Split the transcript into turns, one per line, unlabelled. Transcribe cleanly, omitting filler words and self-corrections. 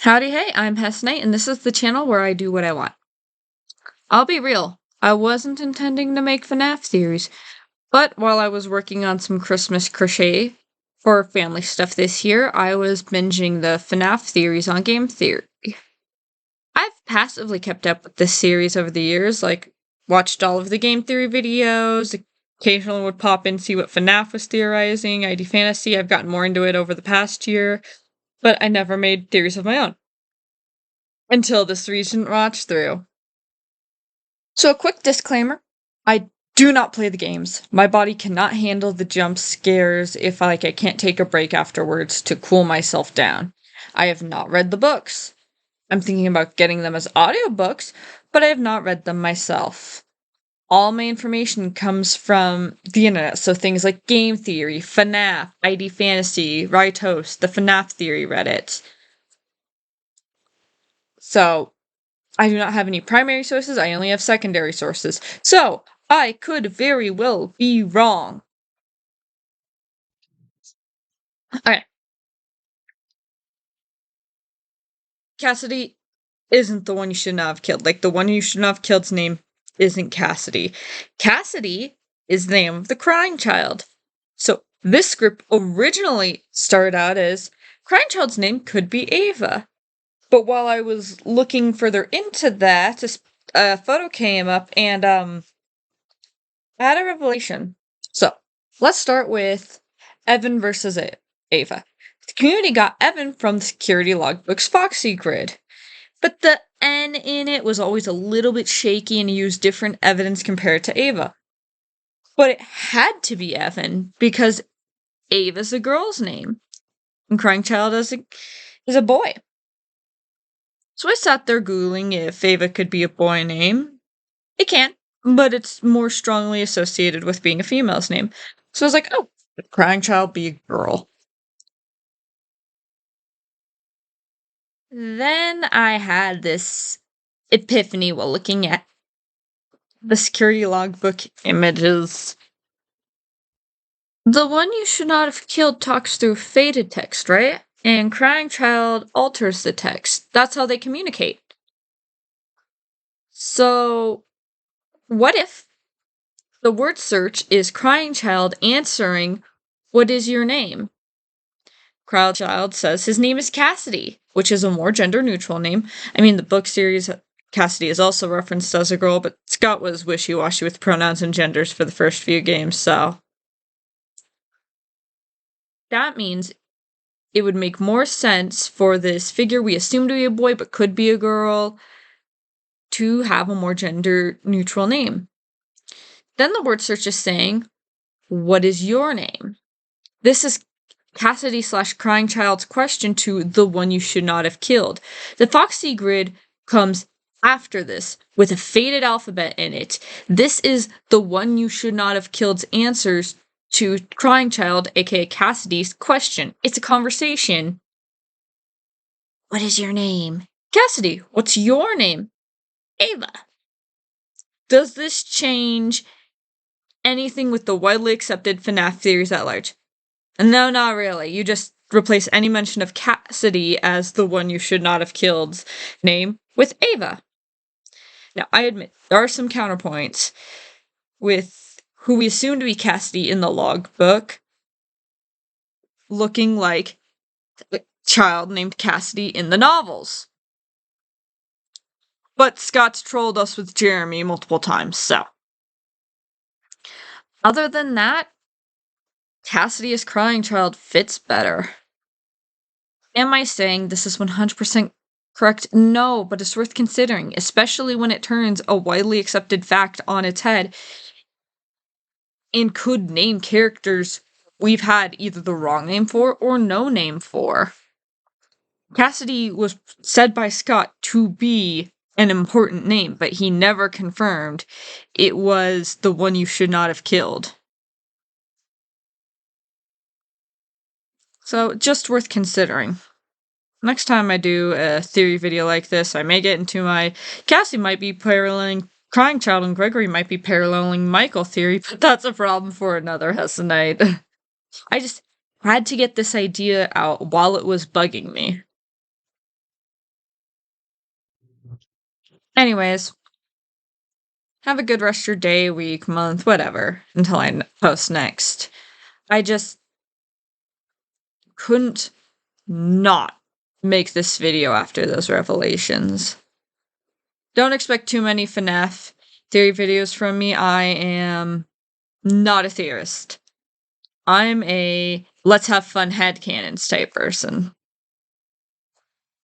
Howdy, hey, I'm Hess Knight, and this is the channel where I do what I want. I'll be real, I wasn't intending to make Fnaf theories, but while I was working on some Christmas crochet for family stuff this year, I was binging the Fnaf theories on Game Theory. I've passively kept up with this series over the years, like, watched all of the Game Theory videos, occasionally would pop in see what Fnaf was theorizing, ID Fantasy, I've gotten more into it over the past year, but I never made theories of my own. Until this recent watch through. So a quick disclaimer, I do not play the games. My body cannot handle the jump scares if I can't take a break afterwards to cool myself down. I have not read the books. I'm thinking about getting them as audiobooks, but I have not read them myself. All my information comes from the internet, so things like Game Theory, Fnaf, ID Fantasy, Rytos, the Fnaf Theory Reddit. So, I do not have any primary sources, I only have secondary sources. So, I could very well be wrong. Okay. Cassidy isn't the one you should not have killed. Like, the one you should not have killed's name isn't Cassidy. Cassidy is the name of the crying child. So, this script originally started out as crying child's name could be Ava. But while I was looking further into that, a photo came up and, I had a revelation. So, let's start with Evan versus Ava. The community got Evan from the security logbook's Foxy grid, but the N in it was always a little bit shaky and used different evidence compared to Ava. But it had to be Evan because Ava's a girl's name, and Crying Child is a boy. So I sat there Googling if Ava could be a boy name. It can't, but it's more strongly associated with being a female's name. So I was like, oh, could Crying Child be a girl? Then I had this epiphany while looking at the security logbook images. The one you should not have killed talks through faded text, right? And Crying Child alters the text. That's how they communicate. So, what if the word search is Crying Child answering, "What is your name?" Crying Child says his name is Cassidy, which is a more gender-neutral name. I mean, the book series Cassidy is also referenced as a girl, but Scott was wishy-washy with pronouns and genders for the first few games, so that means it would make more sense for this figure we assume to be a boy but could be a girl to have a more gender-neutral name. Then the word search is saying, "What is your name?" This is Cassidy / Crying Child's question to the one you should not have killed. The Foxy grid comes after this with a faded alphabet in it. This is the one you should not have killed's answers to Crying Child, aka Cassidy's question. It's a conversation. What is your name? Cassidy, what's your name? Ava. Does this change anything with the widely accepted Fnaf theories at large? No, not really. You just replace any mention of Cassidy as the one you should not have killed's name with Ava. Now, I admit, there are some counterpoints with who we assume to be Cassidy in the logbook looking like a child named Cassidy in the novels. But Scott's trolled us with Jeremy multiple times, so. Other than that, Cassidy as Crying Child fits better. Am I saying this is 100% correct? No, but it's worth considering, especially when it turns a widely accepted fact on its head and could name characters we've had either the wrong name for or no name for. Cassidy was said by Scott to be an important name, but he never confirmed it was the one you should not have killed. So, just worth considering. Next time I do a theory video like this, I may get into my Cassie might be paralleling Crying Child and Gregory might be paralleling Michael theory, but that's a problem for another Hessenite. I just had to get this idea out while it was bugging me. Anyways, have a good rest of your day, week, month, whatever, until I post next. I just couldn't not make this video after those revelations. Don't expect too many Fnaf theory videos from me. I am not a theorist. I'm a let's have fun headcanons type person.